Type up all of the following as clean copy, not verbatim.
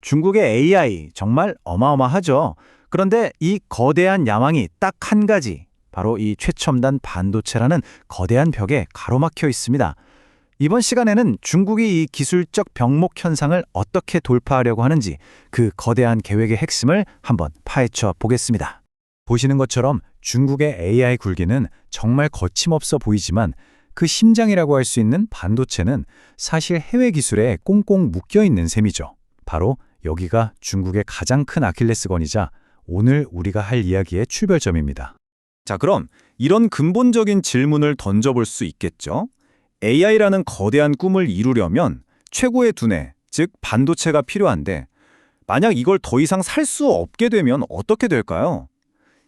중국의 AI 정말 어마어마하죠. 그런데 이 거대한 야망이 딱 한 가지, 바로 이 최첨단 반도체라는 거대한 벽에 가로막혀 있습니다. 이번 시간에는 중국이 이 기술적 병목 현상을 어떻게 돌파하려고 하는지 그 거대한 계획의 핵심을 한번 파헤쳐 보겠습니다. 보시는 것처럼 중국의 AI 굴기는 정말 거침없어 보이지만 그 심장이라고 할 수 있는 반도체는 사실 해외 기술에 꽁꽁 묶여 있는 셈이죠. 바로 여기가 중국의 가장 큰 아킬레스건이자 오늘 우리가 할 이야기의 출발점입니다. 자, 그럼 이런 근본적인 질문을 던져볼 수 있겠죠? AI라는 거대한 꿈을 이루려면 최고의 두뇌, 즉 반도체가 필요한데 만약 이걸 더 이상 살 수 없게 되면 어떻게 될까요?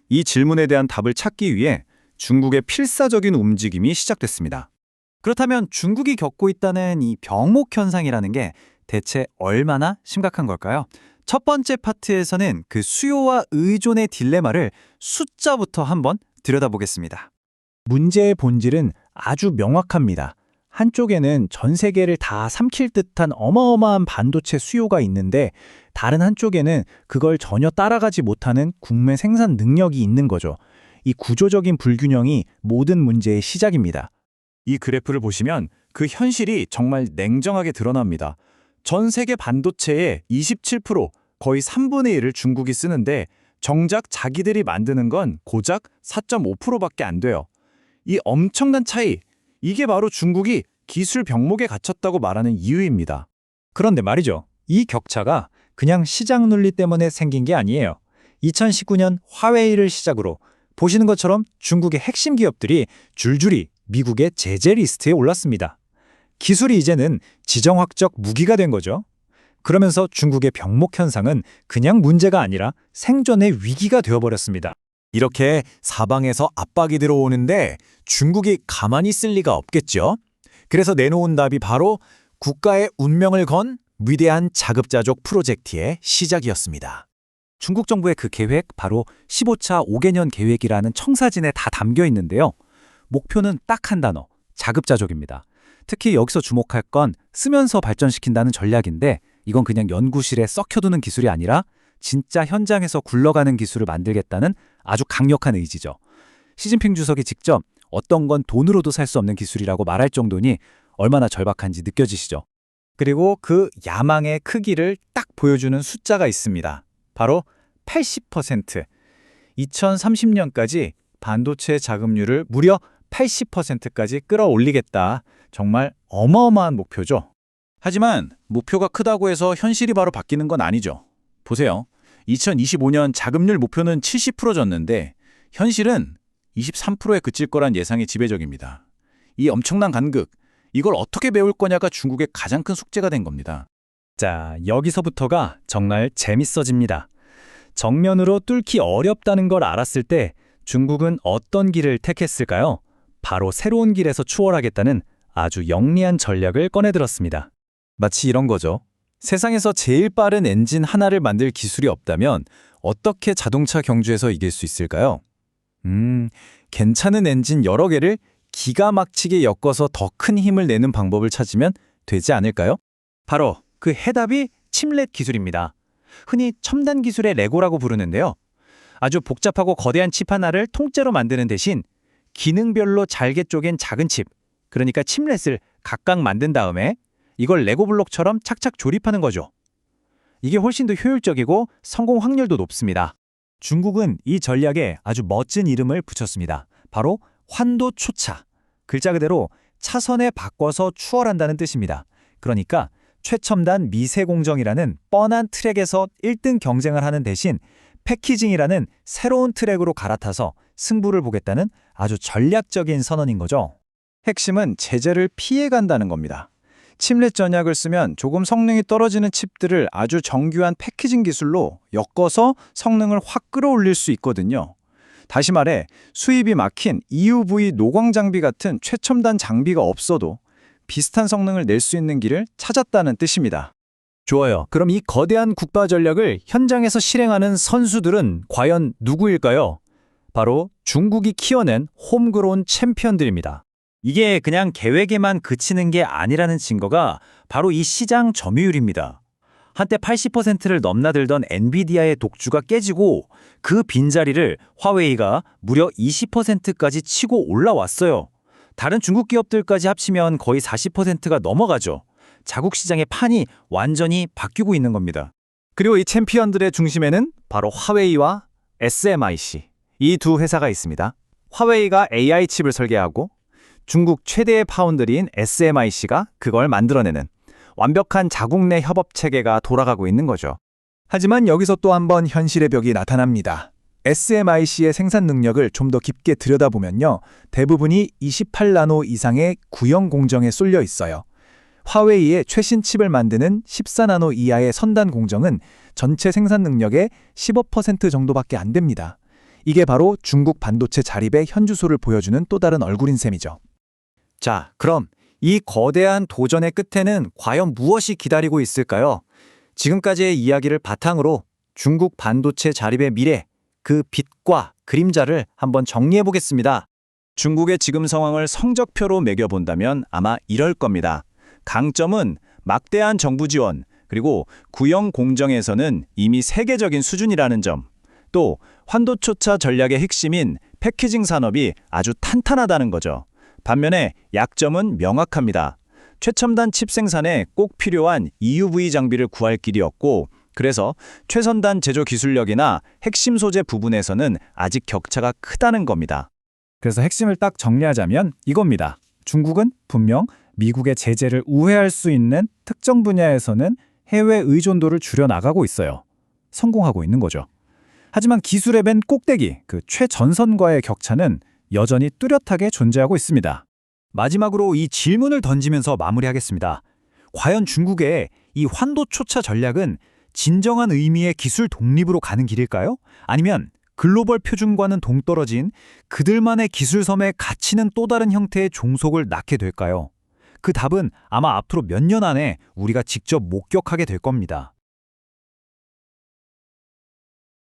이 질문에 대한 답을 찾기 위해 중국의 필사적인 움직임이 시작됐습니다. 그렇다면 중국이 겪고 있다는 이 병목 현상이라는 게 대체 얼마나 심각한 걸까요? 첫 번째 파트에서는 그 수요와 의존의 딜레마를 숫자부터 한번 들여다보겠습니다. 문제의 본질은 아주 명확합니다. 한쪽에는 전 세계를 다 삼킬 듯한 어마어마한 반도체 수요가 있는데 다른 한쪽에는 그걸 전혀 따라가지 못하는 국내 생산 능력이 있는 거죠. 이 구조적인 불균형이 모든 문제의 시작입니다. 이 그래프를 보시면 그 현실이 정말 냉정하게 드러납니다. 전 세계 반도체의 27%, 거의 3분의 1을 중국이 쓰는데 정작 자기들이 만드는 건 고작 4.5%밖에 안 돼요. 이 엄청난 차이, 이게 바로 중국이 기술 병목에 갇혔다고 말하는 이유입니다. 그런데 말이죠. 이 격차가 그냥 시장 논리 때문에 생긴 게 아니에요. 2019년 화웨이를 시작으로 보시는 것처럼 중국의 핵심 기업들이 줄줄이 미국의 제재 리스트에 올랐습니다. 기술이 이제는 지정학적 무기가 된 거죠. 그러면서 중국의 병목 현상은 그냥 문제가 아니라 생존의 위기가 되어버렸습니다. 이렇게 사방에서 압박이 들어오는데 중국이 가만히 있을 리가 없겠죠. 그래서 내놓은 답이 바로 국가의 운명을 건 위대한 자급자족 프로젝트의 시작이었습니다. 중국 정부의 그 계획, 바로 15차 5개년 계획이라는 청사진에 다 담겨 있는데요. 목표는 딱 한 단어, 자급자족입니다. 특히 여기서 주목할 건 쓰면서 발전시킨다는 전략인데 이건 그냥 연구실에 썩혀두는 기술이 아니라 진짜 현장에서 굴러가는 기술을 만들겠다는 아주 강력한 의지죠. 시진핑 주석이 직접 어떤 건 돈으로도 살 수 없는 기술이라고 말할 정도니 얼마나 절박한지 느껴지시죠? 그리고 그 야망의 크기를 딱 보여주는 숫자가 있습니다. 바로 80%. 2030년까지 반도체 자급률을 무려 80%까지 끌어올리겠다. 정말 어마어마한 목표죠. 하지만 목표가 크다고 해서 현실이 바로 바뀌는 건 아니죠. 보세요. 2025년 자급률 목표는 70%였는데 현실은 23%에 그칠 거란 예상이 지배적입니다. 이 엄청난 간극, 이걸 어떻게 메울 거냐가 중국의 가장 큰 숙제가 된 겁니다. 자, 여기서부터가 정말 재밌어집니다. 정면으로 뚫기 어렵다는 걸 알았을 때 중국은 어떤 길을 택했을까요? 바로 새로운 길에서 추월하겠다는 아주 영리한 전략을 꺼내들었습니다. 마치 이런 거죠. 세상에서 제일 빠른 엔진 하나를 만들 기술이 없다면 어떻게 자동차 경주에서 이길 수 있을까요? 괜찮은 엔진 여러 개를 기가 막히게 엮어서 더 큰 힘을 내는 방법을 찾으면 되지 않을까요? 바로 그 해답이 칩렛 기술입니다. 흔히 첨단 기술의 레고라고 부르는데요. 아주 복잡하고 거대한 칩 하나를 통째로 만드는 대신 기능별로 잘게 쪼갠 작은 칩, 그러니까 칩렛을 각각 만든 다음에 이걸 레고 블록처럼 착착 조립하는 거죠. 이게 훨씬 더 효율적이고 성공 확률도 높습니다. 중국은 이 전략에 아주 멋진 이름을 붙였습니다. 바로 환도초차. 글자 그대로 차선에 바꿔서 추월한다는 뜻입니다. 그러니까 최첨단 미세공정이라는 뻔한 트랙에서 1등 경쟁을 하는 대신 패키징이라는 새로운 트랙으로 갈아타서 승부를 보겠다는 아주 전략적인 선언인 거죠. 핵심은 제재를 피해간다는 겁니다. 칩렛 전략을 쓰면 조금 성능이 떨어지는 칩들을 아주 정교한 패키징 기술로 엮어서 성능을 확 끌어올릴 수 있거든요. 다시 말해 수입이 막힌 EUV 노광 장비 같은 최첨단 장비가 없어도 비슷한 성능을 낼 수 있는 길을 찾았다는 뜻입니다. 좋아요. 그럼 이 거대한 국바 전략을 현장에서 실행하는 선수들은 과연 누구일까요? 바로 중국이 키워낸 홈그로운 챔피언들입니다. 이게 그냥 계획에만 그치는 게 아니라는 증거가 바로 이 시장 점유율입니다. 한때 80%를 넘나들던 엔비디아의 독주가 깨지고 그 빈자리를 화웨이가 무려 20%까지 치고 올라왔어요. 다른 중국 기업들까지 합치면 거의 40%가 넘어가죠. 자국 시장의 판이 완전히 바뀌고 있는 겁니다. 그리고 이 챔피언들의 중심에는 바로 화웨이와 SMIC, 이 두 회사가 있습니다. 화웨이가 AI 칩을 설계하고 중국 최대의 파운드리인 SMIC가 그걸 만들어내는 완벽한 자국 내 협업 체계가 돌아가고 있는 거죠. 하지만 여기서 또 한 번 현실의 벽이 나타납니다. SMIC의 생산 능력을 좀 더 깊게 들여다보면요. 대부분이 28나노 이상의 구형 공정에 쏠려 있어요. 화웨이의 최신 칩을 만드는 14나노 이하의 선단 공정은 전체 생산 능력의 15% 정도밖에 안 됩니다. 이게 바로 중국 반도체 자립의 현주소를 보여주는 또 다른 얼굴인 셈이죠. 자, 그럼 이 거대한 도전의 끝에는 과연 무엇이 기다리고 있을까요? 지금까지의 이야기를 바탕으로 중국 반도체 자립의 미래, 그 빛과 그림자를 한번 정리해 보겠습니다. 중국의 지금 상황을 성적표로 매겨본다면 아마 이럴 겁니다. 강점은 막대한 정부 지원, 그리고 구형 공정에서는 이미 세계적인 수준이라는 점, 또 환도초차 전략의 핵심인 패키징 산업이 아주 탄탄하다는 거죠. 반면에 약점은 명확합니다. 최첨단 칩 생산에 꼭 필요한 EUV 장비를 구할 길이 없고, 그래서 최선단 제조 기술력이나 핵심 소재 부분에서는 아직 격차가 크다는 겁니다. 그래서 핵심을 딱 정리하자면 이겁니다. 중국은 분명 미국의 제재를 우회할 수 있는 특정 분야에서는 해외 의존도를 줄여나가고 있어요. 성공하고 있는 거죠. 하지만 기술의 맨 꼭대기, 그 최전선과의 격차는 여전히 뚜렷하게 존재하고 있습니다. 마지막으로 이 질문을 던지면서 마무리하겠습니다. 과연 중국의 이 환도초차 전략은 진정한 의미의 기술 독립으로 가는 길일까요? 아니면 글로벌 표준과는 동떨어진 그들만의 기술 섬에 갇히는 또 다른 형태의 종속을 낳게 될까요? 그 답은 아마 앞으로 몇 년 안에 우리가 직접 목격하게 될 겁니다.